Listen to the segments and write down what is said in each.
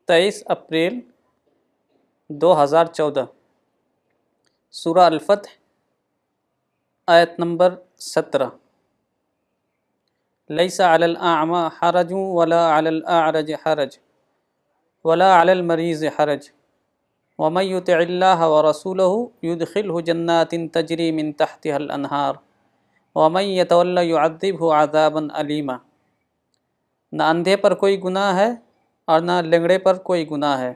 23 April 2014، سورہ الفتح، آیت number 17۔ لیس علی الاعمى حرج ولا علی الاعرج حرج ولا علی المریض حرج ومن یطع اللہ ورسولہ یدخلہ جنات تجری من تحتها الانہار ومن یتول یعذبہ عذابا علیما۔ نہ اندھے پر کوئی گناہ ہے اور نہ لنگڑے پر کوئی گناہ ہے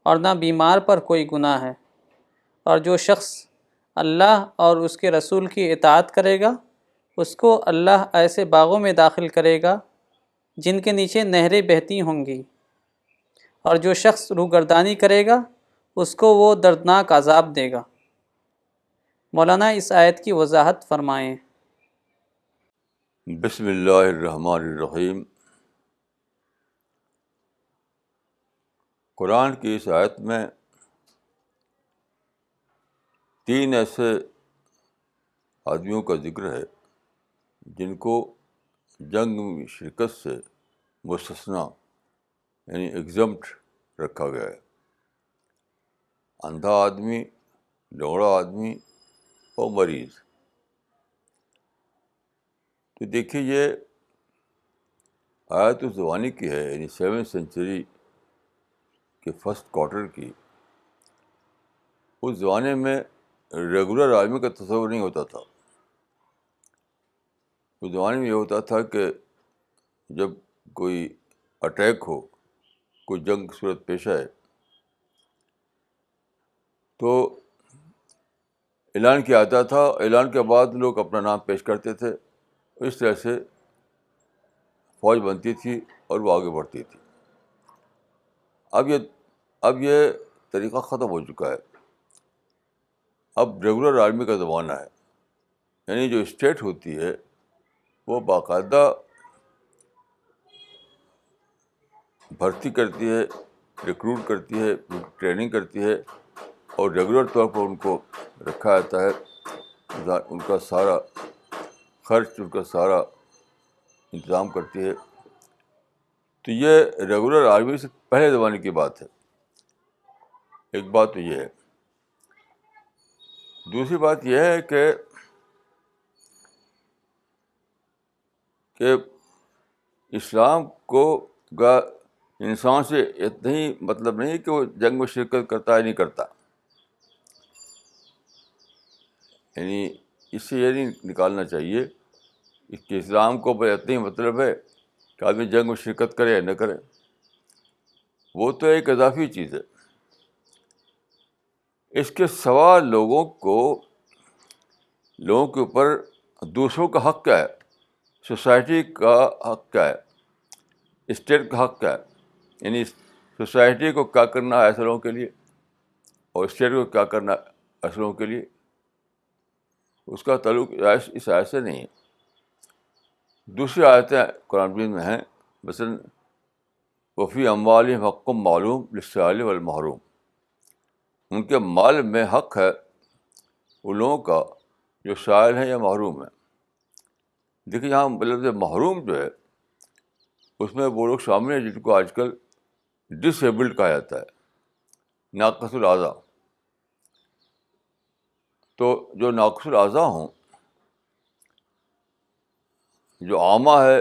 اور نہ بیمار پر کوئی گناہ ہے، اور جو شخص اللہ اور اس کے رسول کی اطاعت کرے گا اس کو اللہ ایسے باغوں میں داخل کرے گا جن کے نیچے نہریں بہتی ہوں گی، اور جو شخص روگردانی کرے گا اس کو وہ دردناک عذاب دے گا۔ مولانا اس آیت کی وضاحت فرمائیں۔ بسم اللہ الرحمن الرحیم۔ قرآن کی اس آیت میں 3 ایسے آدمیوں کا ذکر ہے جن کو جنگ میں شرکت سے مستثنیٰ یعنی ایگزمپٹ رکھا گیا ہے۔ اندھا آدمی، لنگڑا آدمی اور مریض۔ تو دیکھیے یہ آیت اس زمانے کی ہے، یعنی 7th سینچری کے فرسٹ کوارٹر کی۔ اس زمانے میں ریگولر آدمی کا تصور نہیں ہوتا تھا۔ اس زمانے میں یہ ہوتا تھا کہ جب کوئی اٹیک ہو، کوئی جنگ کی صورت پیش آئے تو اعلان کیا جاتا تھا، اعلان کے بعد لوگ اپنا نام پیش کرتے تھے، اس طرح سے فوج بنتی تھی اور وہ آگے بڑھتی تھی۔ اب یہ طریقہ ختم ہو چکا ہے۔ اب ریگولر آرمی کا زمانہ ہے، یعنی جو اسٹیٹ ہوتی ہے وہ باقاعدہ بھرتی کرتی ہے، ریکروٹ کرتی ہے، ٹریننگ کرتی ہے، اور ریگولر طور پر ان کو رکھا جاتا ہے۔ ان کا سارا خرچ، ان کا سارا انتظام کرتی ہے۔ تو یہ ریگولر آرمی سے پہلے زمانے کی بات ہے۔ ایک بات تو یہ ہے۔ دوسری بات یہ ہے کہ اسلام کو انسان سے اتنا ہی مطلب نہیں کہ وہ جنگ میں شرکت کرتا ہے نہیں کرتا، یعنی اس سے یہ نہیں نکالنا چاہیے کہ اسلام کو بس اتنا ہی مطلب ہے کہ آدمی جنگ میں شرکت کرے یا نہ کرے۔ وہ تو ایک اضافی چیز ہے۔ اس کے سوا لوگوں کے اوپر دوسروں کا حق کیا ہے، سوسائٹی کا حق کیا ہے، اسٹیٹ کا حق کیا ہے، یعنی سوسائٹی کو کیا کرنا ہے ایسے لوگوں کے لیے اور اسٹیٹ کو کیا کرنا ہے ایسے لوگوں کے لیے، اس کا تعلق اس آیت سے نہیں ہے۔ دوسری آیتیں قرآن مجید میں ہیں، مثلاً وفی اموالہم حق معلوم للسائل والمحروم۔ ان کے مال میں حق ہے ان لوگوں کا جو سائل ہیں یا محروم ہیں۔ دیکھیے یہاں مطلب محروم جو ہے اس میں وہ لوگ شامل ہیں جن کو آج کل ڈس ایبلڈ کہا جاتا ہے، ناقص الاعضاء۔ تو جو ناقص الاعضاء ہوں، جو اعمیٰ ہے،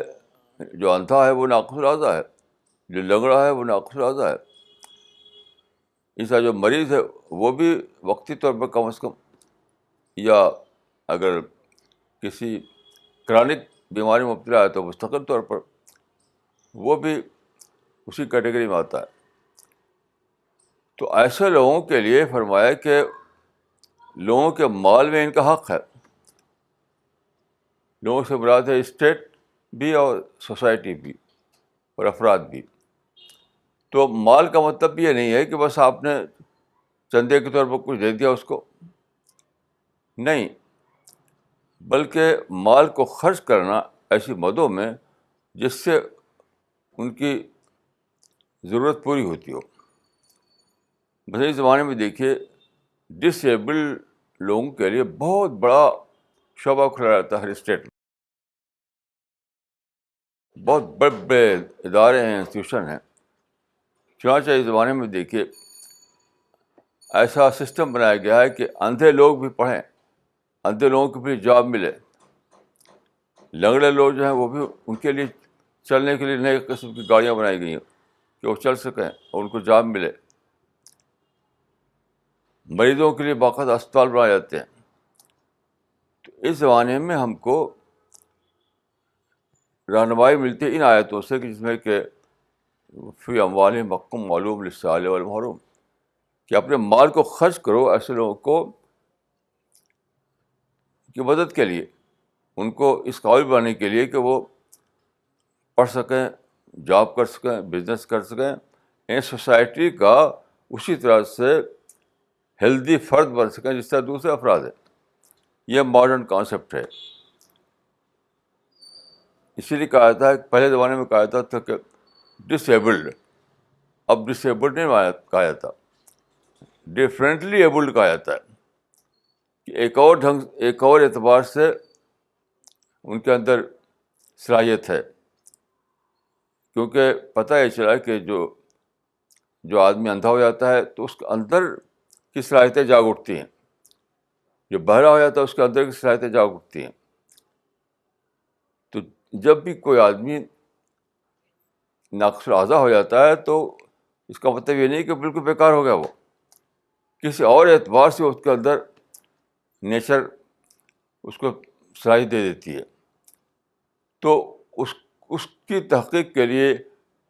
جو اندھا ہے وہ ناقص الاعضاء ہے، جو لنگڑا ہے وہ ناقص الاعضاء ہے۔ اس کا جو مریض ہے وہ بھی وقتی طور پر کم از کم، یا اگر کسی کرانک بیماری میں مبتلا ہے تو مستقل طور پر وہ بھی اسی کیٹیگری میں آتا ہے۔ تو ایسے لوگوں کے لیے فرمایا کہ لوگوں کے مال میں ان کا حق ہے۔ لوگوں سے مراد ہے اسٹیٹ بھی اور سوسائٹی بھی اور افراد بھی۔ تو مال کا مطلب یہ نہیں ہے کہ بس آپ نے چندے کے طور پر کچھ دے دیا اس کو، نہیں، بلکہ مال کو خرچ کرنا ایسی مدوں میں جس سے ان کی ضرورت پوری ہوتی ہو۔ مثلاً اس زمانے میں دیکھیے ڈس ایبلڈ لوگوں کے لیے بہت بڑا شعبہ کھلا جاتا ہے ہر اسٹیٹ میں۔ بہت بڑے بڑے ادارے ہیں، انسٹیٹیوشن ہیں چنانچہ اس زمانے میں دیکھیے ایسا سسٹم بنایا گیا ہے کہ اندھے لوگ بھی پڑھیں، اندھے لوگوں کو بھی جاب ملے، لنگڑے لوگ جو ہیں وہ بھی، ان کے لیے چلنے کے لیے نئے قسم کی گاڑیاں بنائی گئی ہیں کہ وہ چل سکیں اور ان کو جاب ملے، مریضوں کے لیے باقاعدہ اسپتال بنائے جاتے ہیں. تو اس زمانے میں ہم کو رہنمائی ملتی ہے ان آیتوں سے کہ جس میں کہ فی اموالہم حق معلوم للسائل والمحروم، کہ اپنے مال کو خرچ کرو ایسے لوگوں کو کی مدد کے لیے، ان کو اس قابل بنانے کے لیے کہ وہ پڑھ سکیں، جاب کر سکیں، بزنس کر سکیں، ان سوسائٹی کا اسی طرح سے ہیلدی فرد بن سکیں جس طرح دوسرے افراد ہیں. یہ ماڈرن کانسیپٹ ہے. اسی لیے کہا جاتا ہے، پہلے زمانے میں کہا جاتا تھا کہ ڈس ایبلڈ، اب ڈس ایبلڈ نہیں کہا جاتا، ڈفرینٹلی ایبلڈ کہا جاتا ہے، کہ ایک اور اعتبار سے ان کے اندر صلاحیت ہے. کیونکہ پتہ یہ چلا کہ جو آدمی اندھا ہو جاتا ہے تو اس کے اندر کی صلاحیتیں جاگ اٹھتی ہیں، جو بہرا ہو جاتا ہے اس کے اندر کی صلاحیتیں جاگ اٹھتی ہیں. تو جب بھی کوئی آدمی ناقص الاعضاء ہو جاتا ہے تو اس کا مطلب یہ نہیں کہ بالکل بیکار ہو گیا، وہ کسی اور اعتبار سے اس کے اندر نیچر اس کو صلاحیت دے دیتی ہے. تو اس کی تحقیق کے لیے،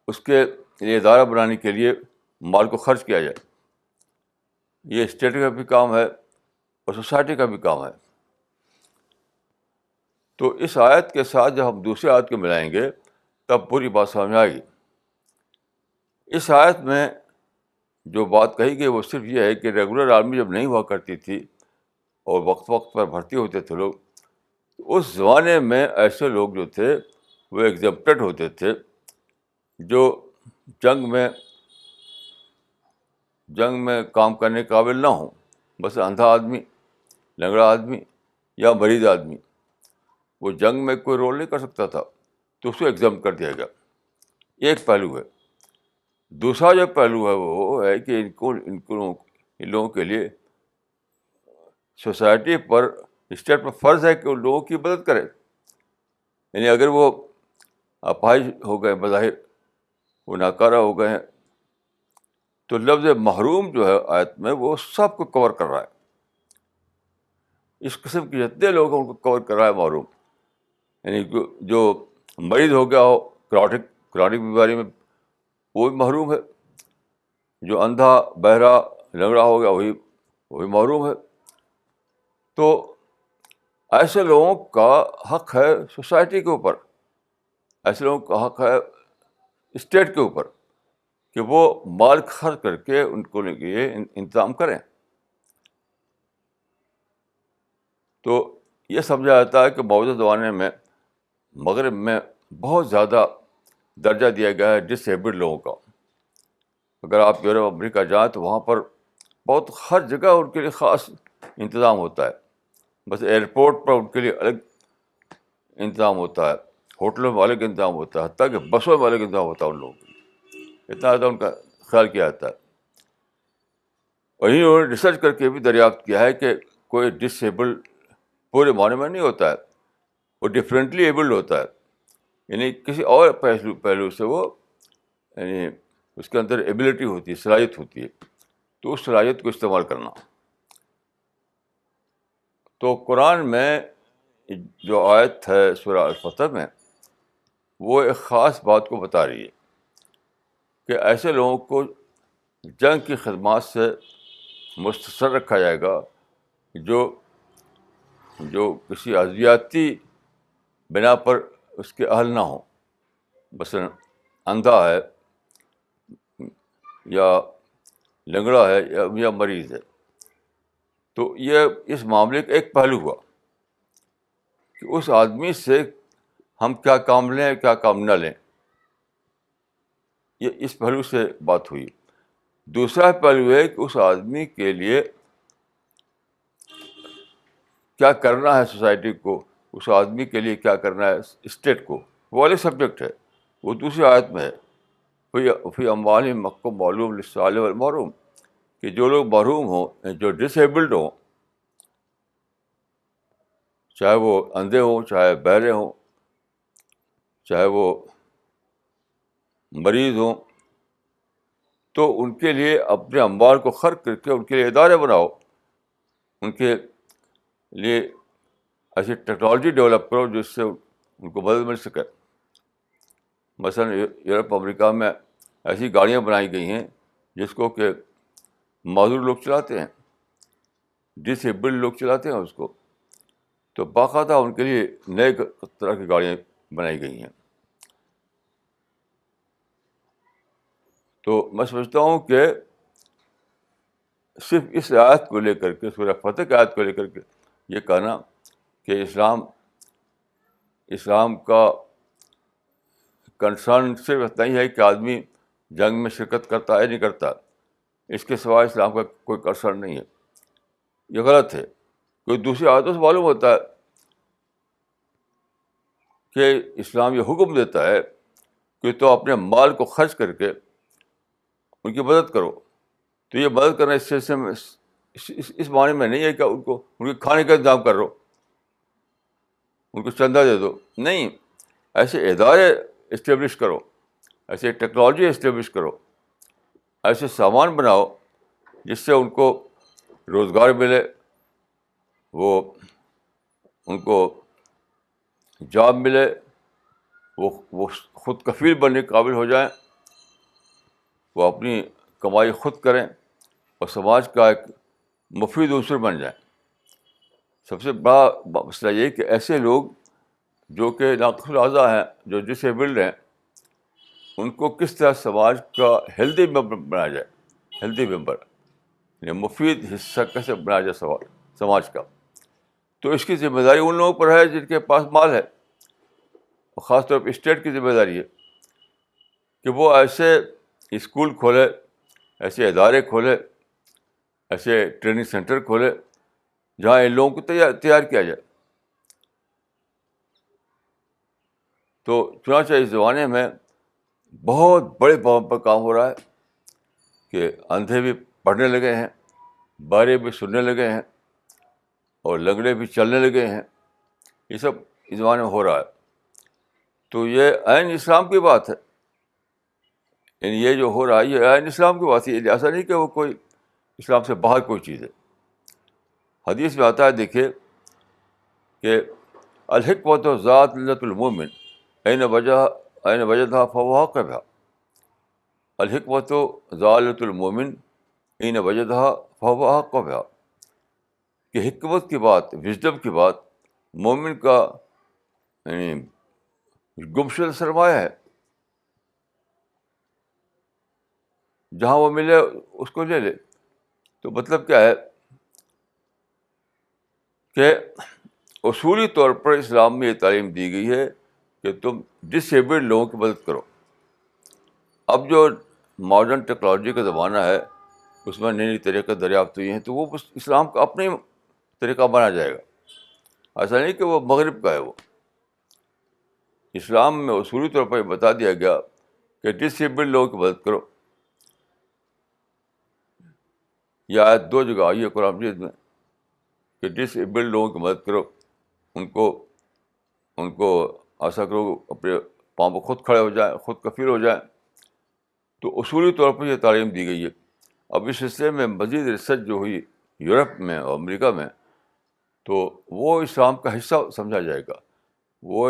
اس کے لیے ادارہ بنانے کے لیے مال کو خرچ کیا جائے. یہ اسٹیٹ کا بھی کام ہے اور سوسائٹی کا بھی کام ہے. تو اس آیت کے ساتھ جب ہم دوسری آیت کو ملائیں گے تب پوری بات سمجھ میں آئے گی. اس آیت میں جو بات کہی گئی وہ صرف یہ ہے کہ ریگولر آرمی جب نہیں ہوا کرتی تھی اور وقت وقت پر بھرتی ہوتے تھے لوگ، تو اس زمانے میں ایسے لوگ جو تھے وہ ایگزمپٹڈ ہوتے تھے جو جنگ میں کام کرنے کے قابل نہ ہوں. بس اندھا آدمی، لنگڑا آدمی یا مریض آدمی، وہ جنگ میں کوئی رول نہیں کر سکتا تھا تو اس کو ایگزمپٹ کر دیا گیا. ایک پہلو ہے. دوسرا جو پہلو ہے وہ ہے کہ ان لوگوں کے لیے سوسائٹی پر، اسٹیٹ پر فرض ہے کہ ان لوگوں کی مدد کرے. یعنی اگر وہ اپاہج ہو گئے، بظاہر وہ ناکارہ ہو گئے ہیں، تو لفظ محروم جو ہے آیت میں وہ سب کو کور کر رہا ہے. اس قسم کے جتنے لوگ ہیں ان کو کور کر رہا ہے محروم. یعنی جو مریض ہو گیا ہو کرونک بیماری میں وہ بھی محروم ہے، جو اندھا بہرا لنگڑا ہو گیا وہی محروم ہے. تو ایسے لوگوں کا حق ہے سوسائٹی کے اوپر، ایسے لوگوں کا حق ہے اسٹیٹ کے اوپر کہ وہ مال خرچ کر کے ان کو لیے انتظام کریں. تو یہ سمجھا جاتا ہے کہ موجودہ زمانے میں مغرب میں بہت زیادہ درجہ دیا گیا ہے ڈس ایبلڈ لوگوں کا. اگر آپ یورپ امریکہ جائیں تو وہاں پر بہت ہر جگہ ان کے لیے خاص انتظام ہوتا ہے. بس ایئرپورٹ پر ان کے لیے الگ انتظام ہوتا ہے، ہوٹلوں میں الگ انتظام ہوتا ہے، حتیٰ کہ بسوں میں الگ انتظام ہوتا ہے ان لوگوں کے لیے. اتنا زیادہ ان کا خیال کیا جاتا ہے. اور انہوں نے ریسرچ کر کے بھی دریافت کیا ہے کہ کوئی ڈس ایبلڈ پورے معنی میں نہیں ہوتا ہے، وہ ڈفرینٹلی ایبلڈ ہوتا ہے. یعنی کسی اور پہلو سے وہ، یعنی اس کے اندر ایبلٹی ہوتی ہے، صلاحیت ہوتی ہے، تو اس صلاحیت کو استعمال کرنا. تو قرآن میں جو آیت ہے سورہ الفتح میں، وہ ایک خاص بات کو بتا رہی ہے کہ ایسے لوگوں کو جنگ کی خدمات سے مستثر رکھا جائے گا جو کسی عضویاتی بنا پر اس کے اہل نہ ہوں. مثلاً اندھا ہے یا لنگڑا ہے یا مریض ہے. تو یہ اس معاملے کا ایک پہلو ہوا کہ اس آدمی سے ہم کیا کام لیں کیا کام نہ لیں. یہ اس پہلو سے بات ہوئی. دوسرا پہلو ہے کہ اس آدمی کے لیے کیا کرنا ہے سوسائٹی کو، اس آدمی کے لیے کیا کرنا ہے اسٹیٹ کو، وہ الگ سبجیکٹ ہے، وہ دوسری آیت میں ہے. فی اموالہم حق معلوم للسائل والمحروم، کہ جو لوگ محروم ہوں، جو ڈس ایبلڈ ہوں، چاہے وہ اندھے ہوں، چاہے بہرے ہوں، چاہے وہ مریض ہوں، تو ان کے لیے اپنے اموال کو خرچ کر کے ان کے لیے ادارے بناؤ، ان کے لیے ایسی ٹیکنالوجی ڈیولپ کرو جس سے ان کو مدد مل سکے. مثلاً یورپ امریکہ میں ایسی گاڑیاں بنائی گئی ہیں جس کو کہ معذور لوگ چلاتے ہیں، ڈس ایبلڈ لوگ چلاتے ہیں اس کو. تو باقاعدہ ان کے لیے نئے طرح کی گاڑیاں بنائی گئی ہیں. تو میں سمجھتا ہوں کہ صرف اس آیت کو لے کر کے، سورہ فتح کی آیت کو لے کر کے یہ کہنا کہ اسلام کا کنسرن صرف اتنا ہی ہے کہ آدمی جنگ میں شرکت کرتا ہے نہیں کرتا، اس کے سوا اسلام کا کوئی کنسرن نہیں ہے، یہ غلط ہے. کوئی دوسری آیتوں سے معلوم ہوتا ہے کہ اسلام یہ حکم دیتا ہے کہ تو اپنے مال کو خرچ کر کے ان کی مدد کرو. تو یہ مدد کرنا اس سلسلے میں اس معنی میں نہیں ہے کہ ان کے کھانے کا انتظام کر رہو، ان کو چندہ دے دو. نہیں، ایسے ادارے اسٹیبلش کرو، ایسے ٹیکنالوجی اسٹیبلش کرو، ایسے سامان بناؤ جس سے ان کو روزگار ملے، وہ ان کو جاب ملے، وہ خود کفیل بننے کے قابل ہو جائیں، وہ اپنی کمائی خود کریں اور سماج کا ایک مفید عنصر بن جائیں. سب سے بڑا مسئلہ یہ کہ ایسے لوگ جو کہ ناقص الاعضاء ہیں، جو ڈس ایبلڈ ہیں، ان کو کس طرح سماج کا ہیلدی ممبر بنایا جائے، ہیلدی ممبر یعنی مفید حصہ کیسے بنایا جائے سماج کا. تو اس کی ذمہ داری ان لوگوں پر ہے جن کے پاس مال ہے، اور خاص طور پہ اسٹیٹ کی ذمہ داری ہے کہ وہ ایسے اسکول کھولے، ایسے ادارے کھولے، ایسے ٹریننگ سینٹر کھولے جہاں ان لوگوں کو تیار کیا جائے. تو چنانچہ اس زمانے میں بہت بڑے پیمانے پر کام ہو رہا ہے کہ اندھے بھی پڑھنے لگے ہیں، بہرے بھی سننے لگے ہیں، اور لنگڑے بھی چلنے لگے ہیں. یہ سب اس زمانے میں ہو رہا ہے. تو یہ عین اسلام کی بات ہے، یعنی یہ جو ہو رہا ہے یہ عین اسلام کی بات ہے. ایسا نہیں کہ وہ کوئی اسلام سے باہر کوئی چیز ہے. حدیث میں آتا ہے، دیکھیے کہ الحکمت ذات لذت المومن این وجدها فهو حق بها. الحکمت ذات المومن این وجدها فهو حق بها، کہ حکمت کی بات، وژڈم کی بات مومن کا یعنی گمشدہ سرمایہ ہے. جہاں وہ ملے اس کو لے لے. تو مطلب کیا ہے کہ اصولی طور پر اسلام میں یہ تعلیم دی گئی ہے کہ تم ڈس ایبلڈ لوگوں کی مدد کرو. اب جو ماڈرن ٹیکنالوجی کا زمانہ ہے اس میں نئی نئی طریقے دریافت ہوئی ہیں، تو وہ اسلام کا اپنا ہی طریقہ بنا جائے گا. ایسا نہیں کہ وہ مغرب کا ہے. وہ اسلام میں اصولی طور پر بتا دیا گیا کہ ڈس ایبلڈ لوگوں کی مدد کرو. یہ آیت 2 جگہ آئی ہے قرآن مجید میں کہ ڈس ایبلڈ لوگوں کی مدد کرو، ان کو ایسا کرو اپنے پاؤں پہ خود کھڑے ہو جائیں، خود کفیل ہو جائیں. تو اصولی طور پر یہ تعلیم دی گئی ہے. اب اس سلسلے میں مزید ریسرچ جو ہوئی یورپ میں اور امریکہ میں، تو وہ اسلام کا حصہ سمجھا جائے گا. وہ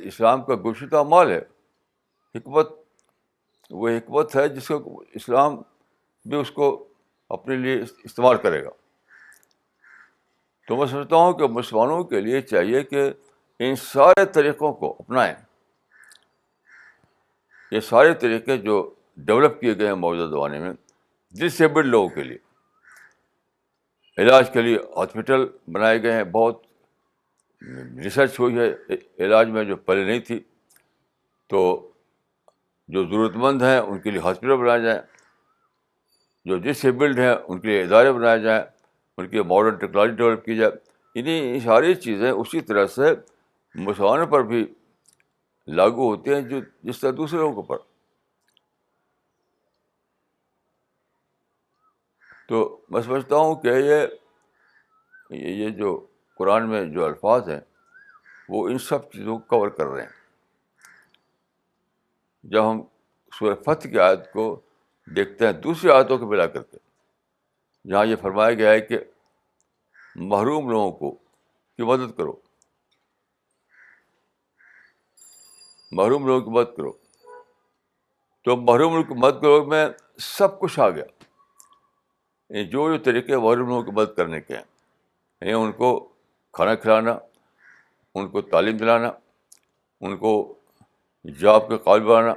اسلام کا گمشدہ مال ہے. وہ حکمت ہے جس کو اسلام بھی اس کو اپنے لیے استعمال کرے گا. تو میں سمجھتا ہوں کہ مسلمانوں کے لیے چاہیے کہ ان سارے طریقوں کو اپنائیں. یہ سارے طریقے جو ڈیولپ کیے گئے ہیں موجودہ زمانے میں ڈس ایبلڈ لوگوں کے لیے، علاج کے لیے ہاسپٹل بنائے گئے ہیں، بہت ریسرچ ہوئی ہے علاج میں جو پہلے نہیں تھی. تو جو ضرورت مند ہیں ان کے لیے ہاسپٹل بنائے جائیں، جو ڈس ایبلڈ ہیں ان کے لیے ادارے بنائے جائیں، ان کی ماڈرن ٹیکنالوجی ڈیولپ کی جائے. یہ ساری چیزیں اسی طرح سے مسلمانوں پر بھی لاگو ہوتی ہیں جس طرح دوسرے لوگوں پر. تو میں سمجھتا ہوں کہ یہ جو قرآن میں جو الفاظ ہیں وہ ان سب چیزوں کو کور کر رہے ہیں. جب ہم سورہ فتح کی آیت کو دیکھتے ہیں دوسری آیتوں کو ملا کر کے، جہاں یہ فرمایا گیا ہے کہ محروم لوگوں کو کی مدد کرو، محروم لوگوں کی مدد کرو، تو محروم لوگوں کی مدد کرو میں سب کچھ آ گیا. جو طریقے محروم لوگوں کی مدد کرنے کے ہیں، یعنی ان کو کھانا کھلانا، ان کو تعلیم دلانا، ان کو جاب کے قابل بنانا،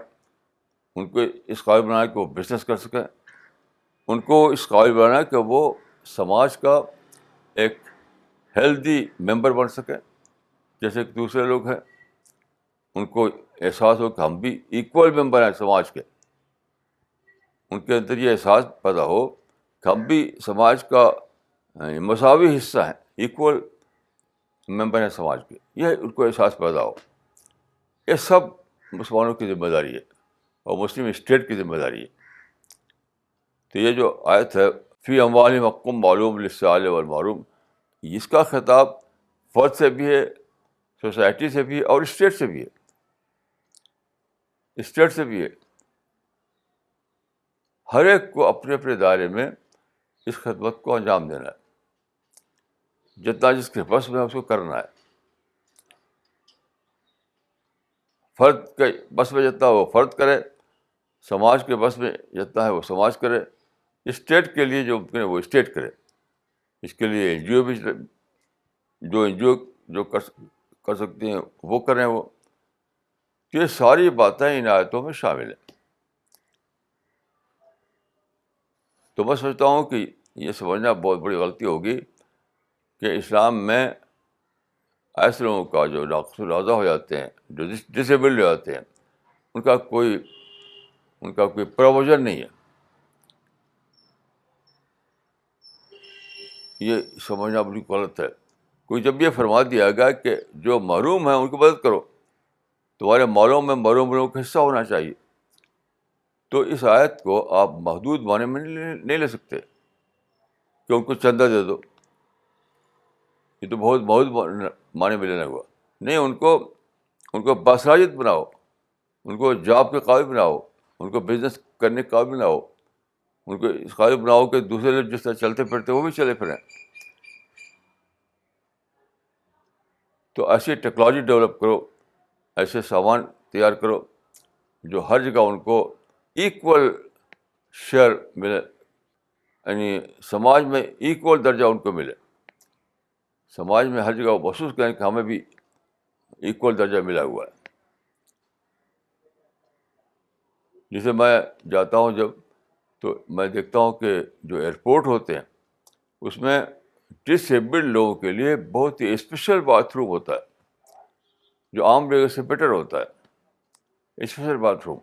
ان کو اس قابل بنانا کہ وہ بزنس کر سکیں، ان کو اس قابل بنانا کہ وہ سماج کا ایک ہیلدی ممبر بن سکیں جیسے کہ دوسرے لوگ ہیں. ان کو احساس ہو کہ ہم بھی ایکول ممبر ہیں سماج کے، ان کے اندر یہ احساس پیدا ہو کہ ہم بھی سماج کا مساوی حصہ ہیں، ایکول ممبر ہیں سماج کے، یہ ان کو احساس پیدا ہو. یہ سب مسلمانوں کی ذمہ داری ہے اور مسلم اسٹیٹ کی ذمہ داری ہے. تو یہ جو آیت ہے فی اموالہم حق معلوم للسائل والمحروم، اس کا خطاب فرد سے بھی ہے، سوسائٹی سے بھی ہے اور اسٹیٹ سے بھی ہے. اسٹیٹ سے بھی ہے. ہر ایک کو اپنے اپنے دائرے میں اس خدمت کو انجام دینا ہے، جتنا جس کے بس میں اس کو کرنا ہے. فرد کے بس میں جتنا وہ فرد کرے، سماج کے بس میں جتنا ہے وہ سماج کرے، اسٹیٹ کے لیے جو ممکن ہے وہ اسٹیٹ کرے. اس کے لیے این جی او بھی، جو این جی او جو کر سکتے ہیں وہ کریں. وہ یہ ساری باتیں ان آیتوں میں شامل ہیں. تو میں سمجھتا ہوں کہ یہ سمجھنا بہت بڑی غلطی ہوگی کہ اسلام میں ایسے لوگوں کا جو ناقص الاعضاء ہو جاتے ہیں، جو ڈسیبلڈ ہو جاتے ہیں، ان کا کوئی پروویژن نہیں ہے. یہ سمجھنا بڑی غلط ہے. کوئی جب یہ فرما دیا گیا کہ جو محروم ہیں ان کی مدد کرو، تمہارے مالوں میں محروم لوگوں کا حصہ ہونا چاہیے، تو اس آیت کو آپ محدود معنی میں نہیں لے سکتے کہ ان کو چندہ دے دو. یہ تو بہت معنی میں لینا ہوا. نہیں، ان کو باصلاحیت بناؤ، ان کو جاب کے قابل بناؤ، ان کو بزنس کرنے کے قابل بناؤ، ان کو اس قابل بناؤ کہ دوسرے لوگ جس طرح چلتے پھرتے وہ بھی چلے پھریں. تو ایسی ٹیکنالوجی ڈیولپ کرو، ایسے سامان تیار کرو جو ہر جگہ ان کو ایکول شیئر ملے، یعنی سماج میں ایکول درجہ ان کو ملے. سماج میں ہر جگہ وہ محسوس کریں کہ ہمیں بھی ایکول درجہ ملا ہوا ہے. جسے میں جاتا ہوں جب، تو میں دیکھتا ہوں کہ جو ایئرپورٹ ہوتے ہیں اس میں ڈسیبلڈ لوگوں کے لیے بہت ہی اسپیشل باتھ روم ہوتا ہے، جو عام جگہ سے بیٹر ہوتا ہے، اسپیشل باتھ روم.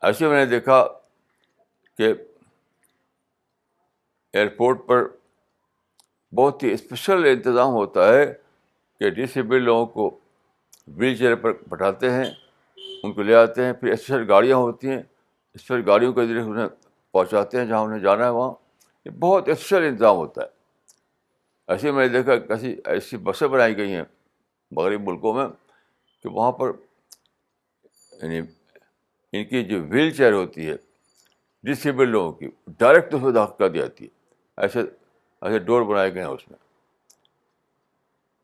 ایسے میں نے دیکھا کہ ایئرپورٹ پر بہت ہی اسپیشل انتظام ہوتا ہے کہ ڈسیبلڈ لوگوں کو ویل چیئر پر بٹھاتے ہیں، ان کو لے آتے ہیں، پھر اسپیشل گاڑیاں ہوتی ہیں، اسپیشل گاڑیوں کے ذریعے انہیں پہنچاتے ہیں جہاں انہیں جانا ہے وہاں. یہ بہت اسپیشل انتظام ہوتا ہے. ایسے میں نے دیکھا کیسی ایسی بسیں بنائی گئی ہیں مغربی ملکوں میں کہ وہاں پر یعنی ان کی جو ویل چیئر ہوتی ہے ڈسیبل لوگوں کی، ڈائریکٹ اس میں داخل کر دی جاتی ہے. ایسے ڈور بنائے گئے ہیں اس میں.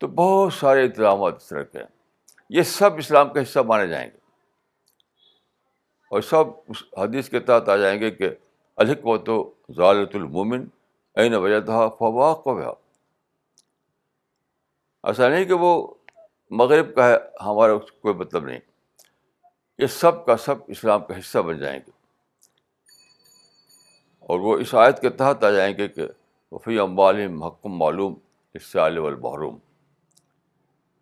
تو بہت سارے انتظامات اس طرح کے ہیں. یہ سب اسلام کا حصہ مانے جائیں گے اور سب اس حدیث کے تحت آ جائیں گے کہ الحکمت ضالۃ المومن این وجدہا فواقبھا. ایسا نہیں کہ وہ مغرب کا ہے ہمارا اس کوئی مطلب نہیں. یہ سب کا سب اسلام کا حصہ بن جائیں گے اور وہ اس آیت کے تحت آ جائیں گے کہ وفی اموالہم حق معلوم للسائل والمحروم.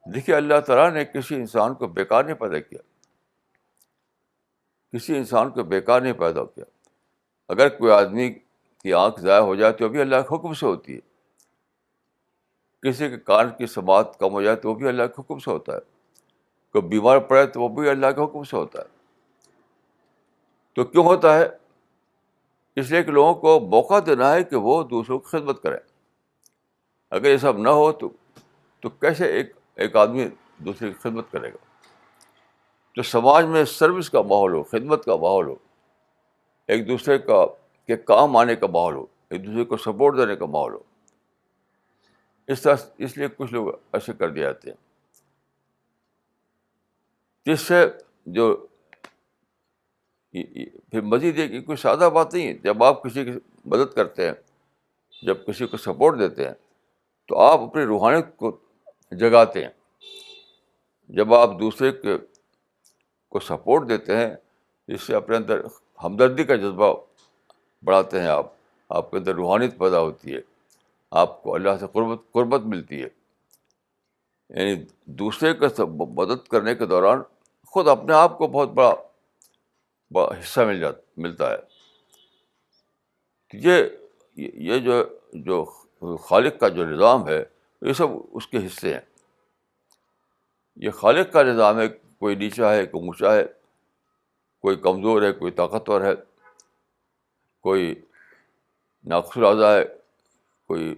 دیکھیے اللہ تعالیٰ نے کسی انسان کو بیکار نہیں پیدا کیا، کسی انسان کو بیکار نہیں پیدا کیا. اگر کوئی آدمی کی آنکھ ضائع ہو جائے تو بھی اللہ کے حکم سے ہوتی ہے، کسی کے کان کی سماعت کم ہو جائے تو وہ بھی اللہ کے حکم سے ہوتا ہے، کوئی بیمار پڑے تو وہ بھی اللہ کے حکم سے ہوتا ہے. تو کیوں ہوتا ہے؟ اس لیے کہ لوگوں کو موقع دینا ہے کہ وہ دوسروں کی خدمت کریں. اگر یہ سب نہ ہو تو کیسے ایک آدمی دوسرے کی خدمت کرے گا؟ تو سماج میں سروس کا ماحول ہو, خدمت کا ماحول ہو, ایک دوسرے کے کام آنے کا ماحول ہو, ایک دوسرے کو سپورٹ دینے کا ماحول ہو. اس لیے کچھ لوگ ایسے کر دے جاتے ہیں, جس سے جو پھر مزید یہ کہ کوئی سادہ بات نہیں ہے. جب آپ کسی کی مدد کرتے ہیں, جب کسی کو سپورٹ دیتے ہیں, تو آپ اپنی روحانیت کو جگاتے ہیں. جب آپ دوسرے کو سپورٹ دیتے ہیں, اس سے اپنے اندر ہمدردی کا جذبہ بڑھاتے ہیں. آپ کے اندر روحانیت پیدا ہوتی ہے, آپ کو اللہ سے قربت ملتی ہے. یعنی دوسرے کو مدد کرنے کے دوران خود اپنے آپ کو بہت بڑا حصہ ملتا ہے. یہ جو خالق کا جو نظام ہے, یہ سب اس کے حصے ہیں. یہ خالق کا نظام ہے. کوئی نیچا ہے, کوئی اونچا ہے, کوئی کمزور ہے, کوئی طاقتور ہے, کوئی ناقص الاعضاء ہے, کوئی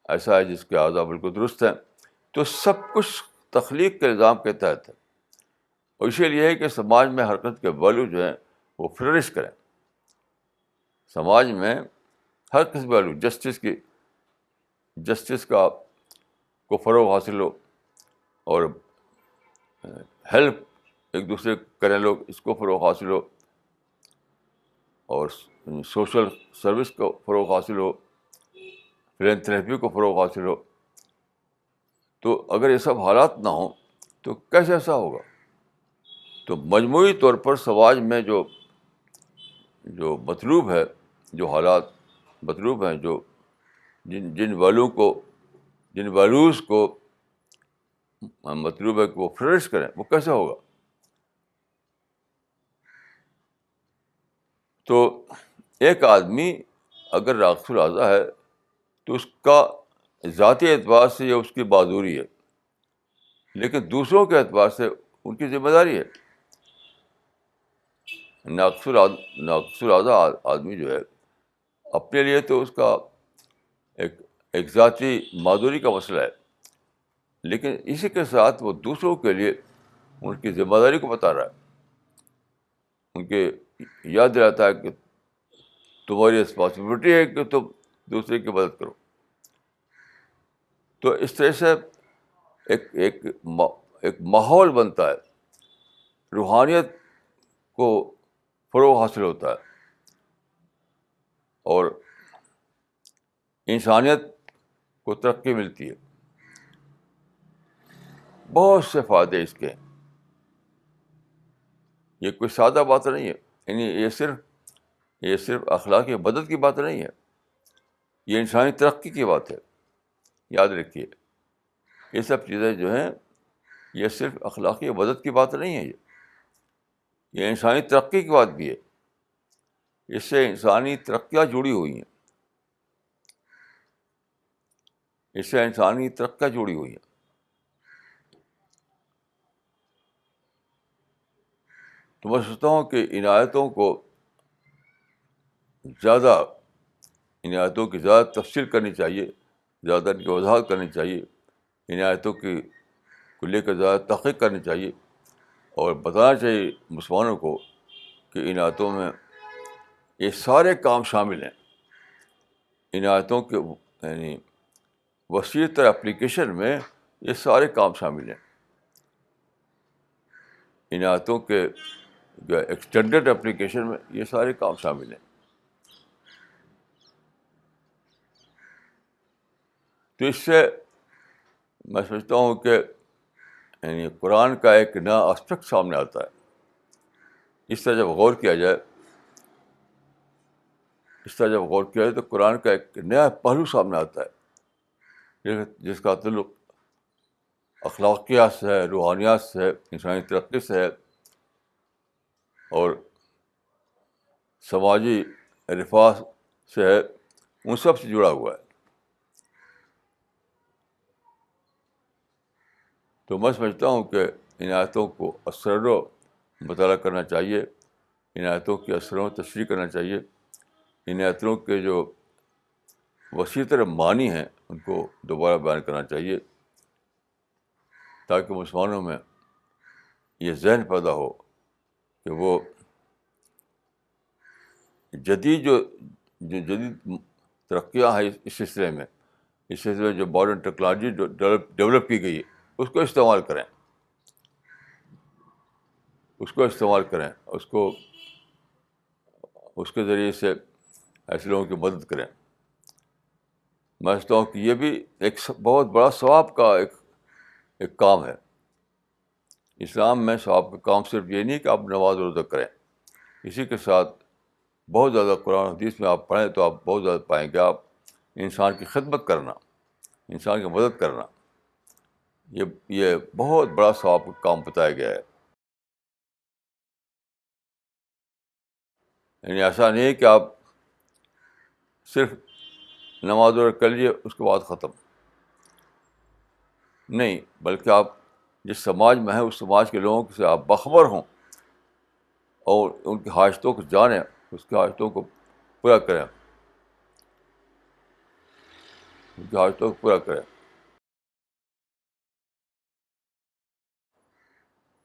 ایسا ہے جس کے اعضاء بالکل درست ہیں. تو سب کچھ تخلیق کے نظام کے تحت ہے. اور اسی لیے ہے کہ سماج میں حرکت کے ویلیو جو ہیں وہ فلرش کریں. سماج میں ہر قسم کا ویلیو, جسٹس کا کو فروغ حاصل ہو, اور ہیلپ ایک دوسرے کریں لوگ, اس کو فروغ حاصل ہو, اور سوشل سروس کو فروغ حاصل ہو, فلینتھریپی کو فروغ حاصل ہو. تو اگر یہ سب حالات نہ ہوں تو کیسے ایسا ہوگا؟ تو مجموعی طور پر سماج میں جو مطلوب ہے, جو حالات مطلوب ہیں, جو جن ویلیوز کو مطلوب ہے کہ وہ فلرش کریں, وہ کیسے ہوگا؟ تو ایک آدمی اگر ناقص الاعضاء ہے تو اس کا ذاتی اعتبار سے یہ اس کی معذوری ہے, لیکن دوسروں کے اعتبار سے ان کی ذمہ داری ہے. ناقص الاعضاء آدمی جو ہے, اپنے لیے تو اس کا ایک ذاتی معذوری کا مسئلہ ہے, لیکن اسی کے ساتھ وہ دوسروں کے لیے ان کی ذمہ داری کو بتا رہا ہے. ان کے یاد دلاتا ہے کہ تمہاری رسپانسبلٹی ہے کہ تم دوسرے کی مدد کرو. تو اس طرح سے ایک ماحول بنتا ہے, روحانیت کو فروغ حاصل ہوتا ہے, اور انسانیت کو ترقی ملتی ہے. بہت سے فائدے اس کے ہیں. یہ کوئی سادہ بات نہیں ہے. یعنی یہ صرف اخلاقی مدد کی بات نہیں ہے, یہ انسانی ترقی کی بات ہے. یاد رکھیے, یہ سب چیزیں جو ہیں یہ صرف اخلاقی مدد کی بات نہیں ہے, یہ انسانی ترقی کی بات بھی ہے. اس سے انسانی ترقیاں جڑی ہوئی ہیں, تو میں سوچتا ہوں کہ عنایتوں کی زیادہ تفصیل کرنی چاہیے, زیادہ ان کی وضاحت کرنی چاہیے, عنایتوں کو لے کر زیادہ تحقیق کرنی چاہیے, اور بتانا چاہیے مسلمانوں کو کہ عنایتوں میں یہ سارے کام شامل ہیں. عنایتوں کے یعنی وسیع تر اپلیکیشن میں یہ سارے کام شامل ہیں. عنایتوں کے ایکسٹینڈیڈ اپلیکیشن میں یہ سارے کام شامل ہیں. تو اس سے میں سمجھتا ہوں کہ یعنی قرآن کا ایک نیا اسپیکٹ سامنے آتا ہے. اس طرح جب غور کیا جائے تو قرآن کا ایک نیا پہلو سامنے آتا ہے, جس کا تعلق اخلاقیات سے ہے, روحانیات سے ہے, انسانی ترقی سے ہے, اور سماجی رفاہ سے ہے. ان سب سے جڑا ہوا ہے. تو میں سمجھتا ہوں کہ عنایتوں کو اسرار و مطالعہ کرنا چاہیے, عنایتوں کی اسرار و تشریح کرنا چاہیے, ان آیتوں کے جو وسیع تر معنی ہیں ان کو دوبارہ بیان کرنا چاہیے، تاکہ مسلمانوں میں یہ ذہن پیدا ہو کہ وہ جدید جو جدید ترقیاں ہیں اس سلسلے میں، اس سلسلے میں جو ماڈرن ٹیکنالوجی ڈیولپ کی گئی ہے اس کو استعمال کریں، اس کے ذریعے سے ایسے لوگوں کی مدد کریں۔ میں سمجھتا ہوں کہ یہ بھی ایک بہت بڑا ثواب کا ایک کام ہے۔ اسلام میں ثواب کا کام صرف یہ نہیں کہ آپ نماز و روزہ کریں، اسی کے ساتھ بہت زیادہ قرآن حدیث میں آپ پڑھیں تو آپ بہت زیادہ پائیں گے، آپ انسان کی خدمت کرنا، انسان کی مدد کرنا، یہ بہت بڑا ثواب کا کام بتایا گیا ہے۔ یعنی ایسا نہیں ہے کہ آپ صرف نماز روزہ کر لیجیے اس کے بعد ختم، نہیں، بلکہ آپ جس سماج میں ہیں اس سماج کے لوگوں سے آپ باخبر ہوں اور ان کی حاجتوں کو جانیں، اس کی حاجتوں کو پورا کریں، ان کی حاجتوں کو پورا کریں۔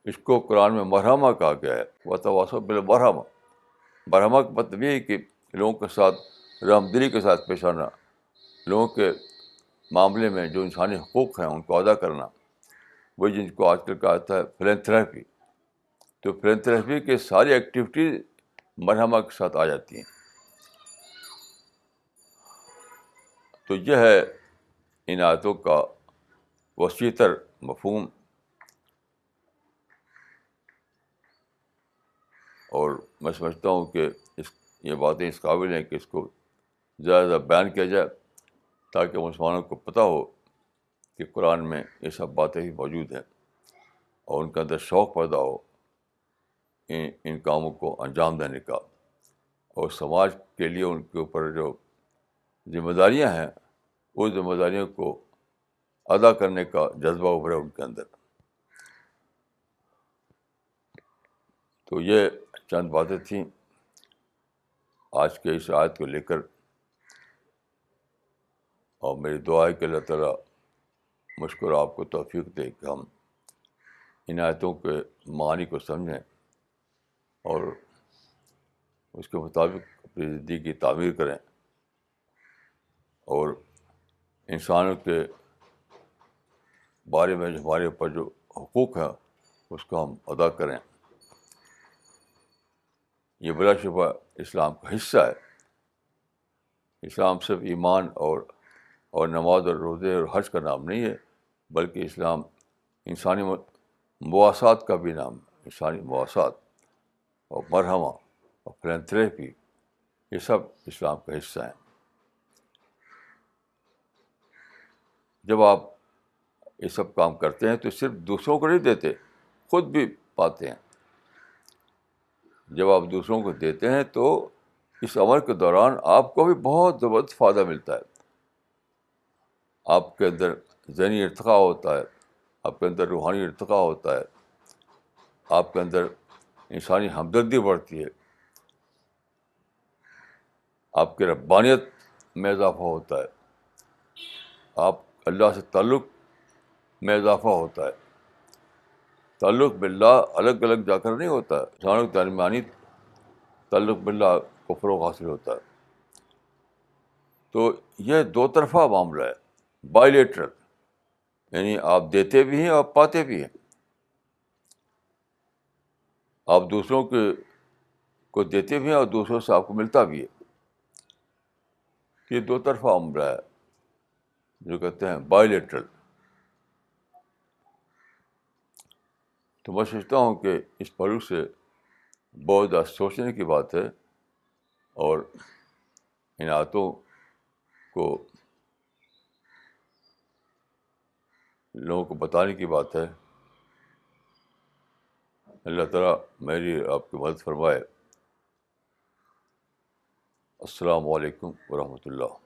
اس کو قرآن میں مرحمہ کہا گیا ہے، وتواصوا بالمرحمہ۔ مرحمہ کا مطلب یہ ہے کہ لوگوں کے ساتھ رحم دلی کے ساتھ پیش آنا، لوگوں کے معاملے میں جو انسانی حقوق ہیں ان کو ادا کرنا، وہی جن کو آج کل کہا جاتا ہے فلینتھریپی۔ تو فلینتھریپی کی ساری ایکٹیویٹیز مرحمہ کے ساتھ آ جاتی ہیں۔ تو یہ ہے ان آیتوں کا وسیع تر مفہوم، اور میں سمجھتا ہوں کہ یہ باتیں اس قابل ہیں کہ اس کو زیادہ زیادہ بیان کیا جائے، تاکہ مسلمانوں کو پتہ ہو کہ قرآن میں یہ سب باتیں ہی موجود ہیں، اور ان کے اندر شوق پیدا ہو ان کاموں کو انجام دینے کا، اور سماج کے لیے ان کے اوپر جو ذمہ داریاں ہیں وہ ذمہ داریوں کو ادا کرنے کا جذبہ ابھرے ان کے اندر۔ تو یہ چند باتیں تھیں آج کے اس آیت کو لے کر، اور میری دعا ہے کہ اللہ تعالیٰ مشکور آپ کو توفیق دے کہ ہم ان آیتوں کے معانی کو سمجھیں اور اس کے مطابق اپنی زندگی کی تعمیر کریں، اور انسانوں کے بارے میں جو ہمارے اوپر جو حقوق ہیں اس کو ہم ادا کریں۔ یہ بلا شبہ اسلام کا حصہ ہے۔ اسلام صرف ایمان اور نماز اور روزے اور حج کا نام نہیں ہے، بلکہ اسلام انسانی مواصلات کا بھی نام ہے۔ انسانی مواصلات اور مرحمہ اور فلینتھریپی، یہ سب اسلام کا حصہ ہیں۔ جب آپ یہ سب کام کرتے ہیں تو صرف دوسروں کو نہیں دیتے، خود بھی پاتے ہیں۔ جب آپ دوسروں کو دیتے ہیں تو اس عمل کے دوران آپ کو بھی بہت زبردست فائدہ ملتا ہے۔ آپ کے اندر ذہنی ارتقاء ہوتا ہے، آپ کے اندر روحانی ارتقاء ہوتا ہے، آپ کے اندر انسانی ہمدردی بڑھتی ہے، آپ کی ربانیت میں اضافہ ہوتا ہے، آپ اللہ سے تعلق میں اضافہ ہوتا ہے۔ تعلق باللہ الگ الگ جا کر نہیں ہوتا ہے، انسانوں کے درمیانی تعلق باللہ کو فروغ حاصل ہوتا ہے۔ تو یہ دو طرفہ معاملہ ہے، بائی لیٹرل، یعنی آپ دیتے بھی ہیں اور پاتے بھی ہیں۔ آپ دوسروں کو دیتے بھی ہیں اور دوسروں سے آپ کو ملتا بھی ہے۔ یہ دو طرفہ معاملہ ہے جو کہتے ہیں بائی لیٹرل۔ تو میں سوچتا ہوں کہ اس پہلو سے بہت زیادہ سوچنے کی بات ہے، اور ان آیتوں کو لوگوں کو بتانے کی بات ہے۔ اللہ تعالیٰ میری آپ کی مدد فرمائے۔ السلام علیکم ورحمۃ اللہ۔